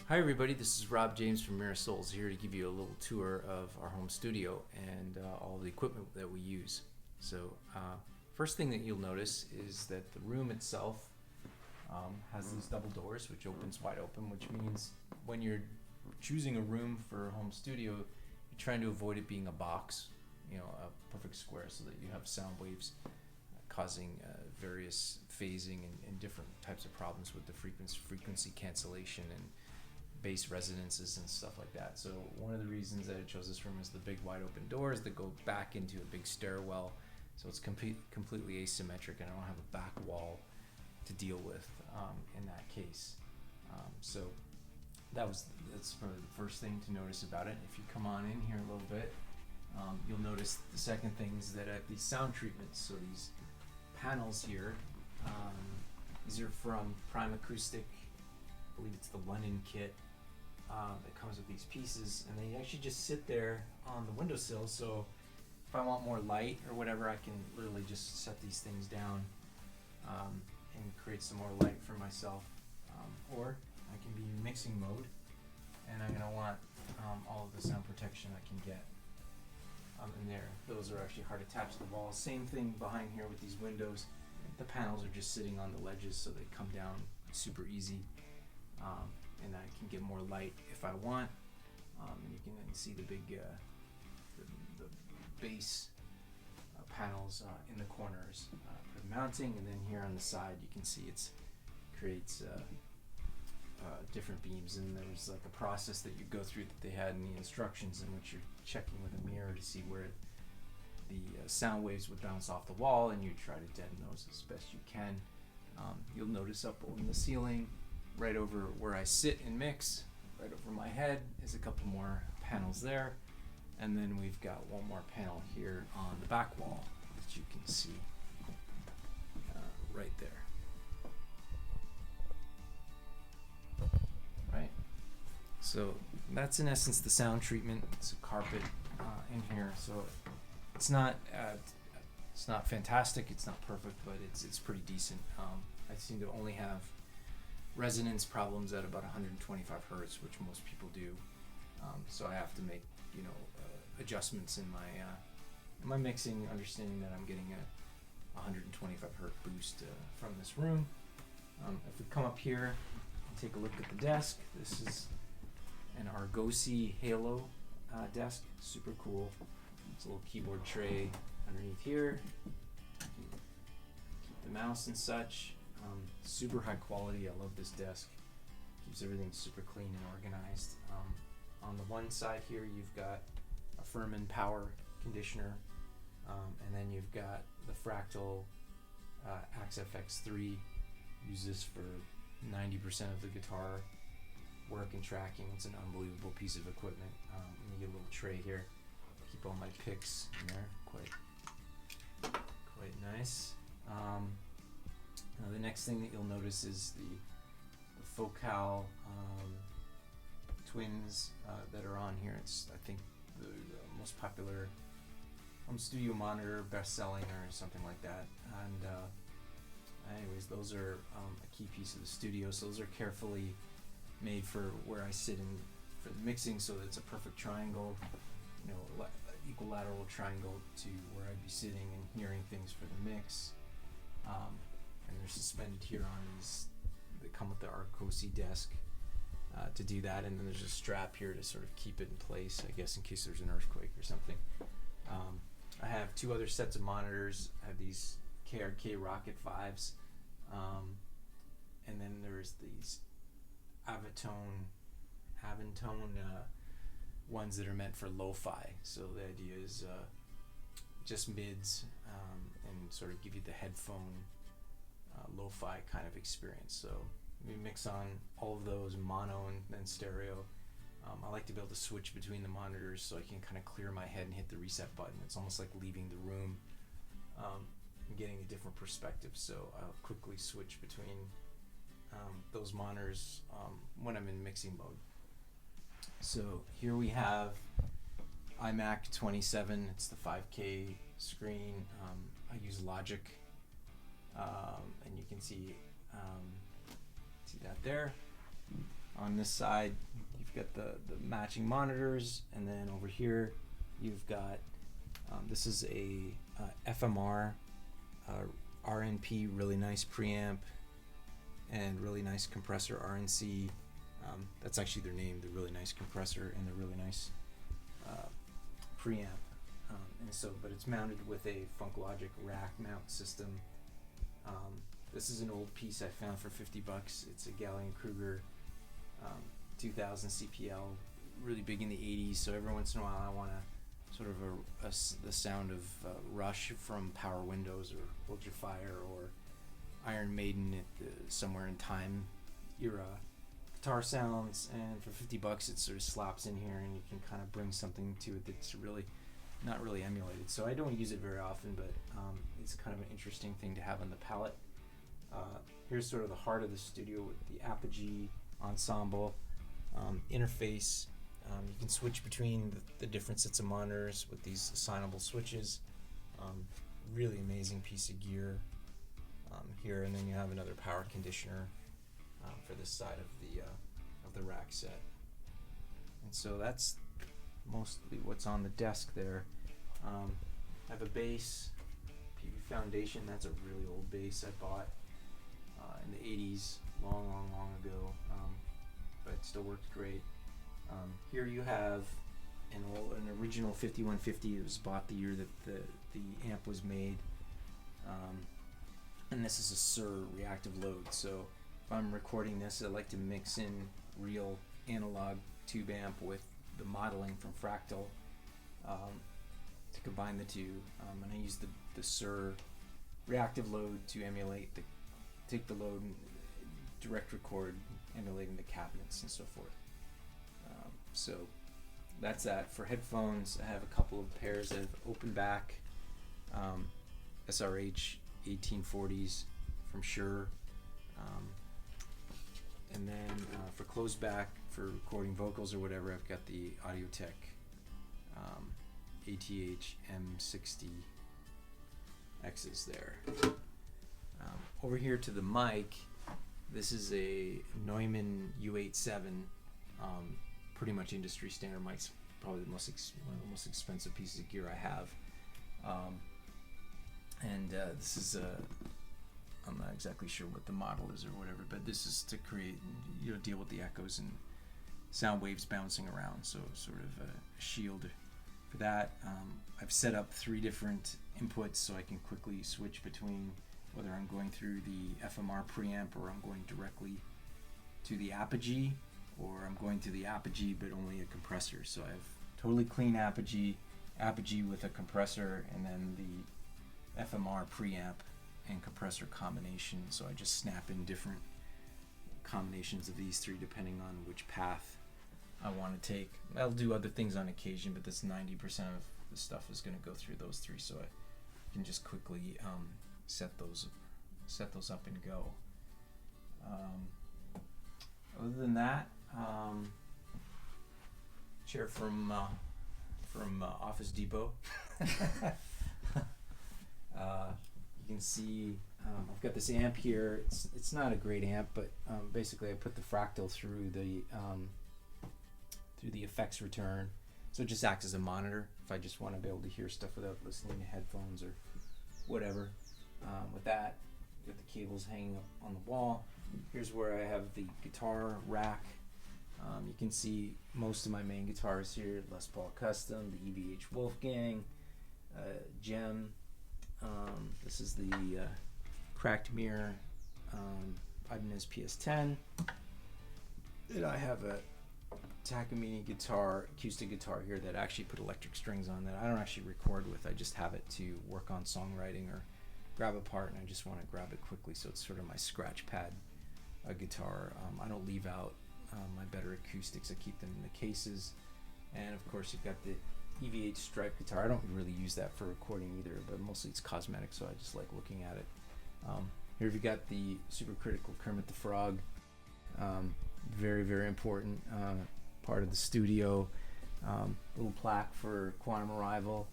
Hi everybody, this is Rob James from Mirasols here to give you a little tour of our home studio and all the equipment that we use. So first thing that you'll notice is that the room itself has these double doors which opens wide open, which means when you're choosing a room for a home studio, you're trying to avoid it being a box, you know, a perfect square, so that you have sound waves causing various phasing and different types of problems with the frequency cancellation and bass resonances and stuff like that. So one of the reasons that I chose this room is the big wide open doors that go back into a big stairwell, so it's completely asymmetric, and I don't have a back wall to deal with in that case. So that's probably the first thing to notice about it. If you come on in here a little bit, you'll notice the second thing is that these sound treatments, so these panels here, these are from Prime Acoustic. I believe it's the London kit that comes with these pieces, and they actually just sit there on the windowsill, so if I want more light or whatever, I can literally just set these things down and create some more light for myself, or I can be in mixing mode and I'm going to want all of the sound protection I can get in there. Those are actually hard attached to the wall. Same thing behind here with these windows. The panels are just sitting on the ledges, so they come down super easy. And I can get more light if I want. And you can then see the big the bass panels in the corners for the mounting, and then here on the side you can see it creates different beams, and there's like a process that you go through that they had in the instructions, in which you're checking with a mirror to see where the sound waves would bounce off the wall, and you try to deaden those as best you can. You'll notice up on the ceiling, right over where I sit and mix, right over my head, is a couple more panels there, and then we've got one more panel here on the back wall that you can see right there. Right, so that's in essence the sound treatment. It's a carpet in here, so it's not fantastic, it's not perfect, but it's pretty decent. I seem to only have resonance problems at about 125 hertz, which most people do. So I have to make, adjustments in my mixing, understanding that I'm getting a 125 hertz boost from this room. If we come up here and take a look at the desk, this is an Argosy Halo desk, super cool. It's a little keyboard tray underneath here. Keep the mouse and such. Super high quality. I love this desk. Keeps everything super clean and organized. On the one side here, you've got a Furman power conditioner, and then you've got the Fractal Axe FX3. Use this for 90% of the guitar work and tracking. It's an unbelievable piece of equipment. You get a little tray here. Keep all my picks in there. Quite nice. Now the next thing that you'll notice is the Focal twins that are on here. It's, I think, the most popular home studio monitor, best-selling or something like that. And anyways, those are a key piece of the studio. So those are carefully made for where I sit in for the mixing, so that it's a perfect triangle, equilateral triangle to where I'd be sitting and hearing things for the mix. And they're suspended here on these, they come with the Argosy desk to do that, and then there's a strap here to sort of keep it in place, I guess, in case there's an earthquake or something. I have two other sets of monitors. I have these KRK Rokit 5s, and then there's these Avatone ones that are meant for lo-fi. So the idea is just mids and sort of give you the headphone lo-fi kind of experience. So we mix on all of those mono and then stereo. I like to be able to switch between the monitors, so I can kind of clear my head and hit the reset button. It's almost like leaving the room and getting a different perspective. So I'll quickly switch between those monitors when I'm in mixing mode. So here we have iMac 27. It's the 5K screen. I use Logic, and you can see that there. On this side, you've got the matching monitors, and then over here, you've got this is a FMR RNP, really nice preamp, and really nice compressor RNC. That's actually their name, the really nice compressor and the really nice preamp. But it's mounted with a FunkLogic rack mount system. This is an old piece I found for $50. It's a Gallien-Kruger 2000 CPL, really big in the 80s. So every once in a while I want to sort of the sound of Rush from Power Windows or Hold Your Fire or Iron Maiden at Somewhere in Time era guitar sounds, and for $50 it sort of slaps in here and you can kind of bring something to it that's really not really emulated. So I don't use it very often, but it's kind of an interesting thing to have on the palette. Here's sort of the heart of the studio with the Apogee Ensemble interface. You can switch between the different sets of monitors with these assignable switches. Really amazing piece of gear here, and then you have another power conditioner for this side of the rack set. And so that's mostly what's on the desk there. I have a bass, PV Foundation. That's a really old bass I bought in the 80s, long ago, but it still works great. Here you have an original 5150. It was bought the year that the amp was made, and this is a SUR reactive load. So if I'm recording this, I like to mix in real analog tube amp with the modeling from Fractal to combine the two, and I use the SUR reactive load to take the load and direct record, emulating the cabinets and so forth. So that's that. For headphones, I have a couple of pairs of open back SRH 1840s from Shure, and then for closed back for recording vocals or whatever, I've got the Audiotech ATH M60 X's there. Over here to the mic, this is a Neumann U87, pretty much industry standard mic's probably one of the most expensive pieces of gear I have. This is I'm not exactly sure what the model is or whatever, but this is to create, deal with the echoes and sound waves bouncing around, so sort of a shield for that. I've set up 3 different inputs so I can quickly switch between whether I'm going through the FMR preamp or I'm going directly to the Apogee, or I'm going to the Apogee but only a compressor. So I have totally clean Apogee with a compressor, and then the FMR preamp and compressor combination. So I just snap in different combinations of these 3 depending on which path I want to take. I'll do other things on occasion, but that's 90% of the stuff is going to go through those 3, so I can just quickly set those up and go. Other than that, chair from Office Depot. You can see I've got this amp here. It's not a great amp, but basically I put the Fractal through the effects return, so it just acts as a monitor if I just want to be able to hear stuff without listening to headphones or whatever. With that, got the cables hanging up on the wall. Here's where I have the guitar rack. You can see most of my main guitars here: Les Paul Custom, the EVH Wolfgang, Gem. This is the Cracked Mirror Ibanez PS10. And I have a Takamine guitar, acoustic guitar here that I actually put electric strings on that I don't actually record with. I just have it to work on songwriting or grab a part, and I just want to grab it quickly, so it's sort of my scratch pad guitar. I don't leave out my better acoustics. I keep them in the cases. And of course you've got the EVH Stripe guitar. I don't really use that for recording either, but mostly it's cosmetic, so I just like looking at it. Here we've got the Supercritical Kermit the Frog. Very, very important part of the studio. Little plaque for Quantum Arrival.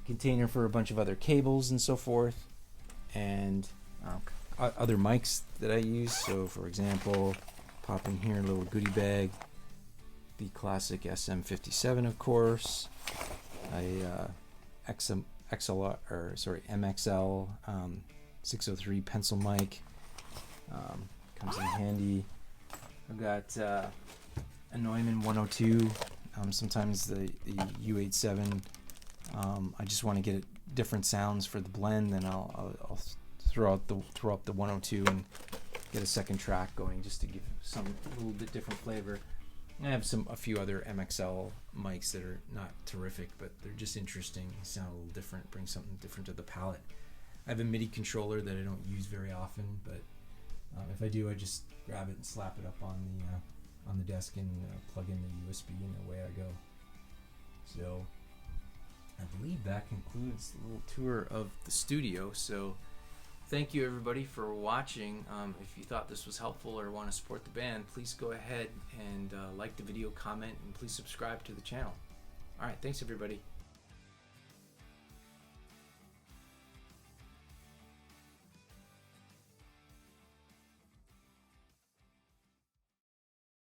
Container for a bunch of other cables and so forth. And other mics that I use. So for example, pop in here a little goodie bag, the classic SM57 of course, a MXL 603 pencil mic, comes in handy. I've got a Neumann 102, sometimes the U87. I just want to get different sounds for the blend, then I'll throw up the 102 and get a second track going just to give some a little bit different flavor. I have a few other MXL mics that are not terrific, but they're just interesting. They sound a little different, bring something different to the palette. I have a MIDI controller that I don't use very often, but if I do, I just grab it and slap it up on the desk and plug in the USB, and away I go. So I believe that concludes the little tour of the studio. So thank you everybody for watching. If you thought this was helpful or want to support the band, please go ahead and like the video, comment, and please subscribe to the channel. Alright, thanks everybody.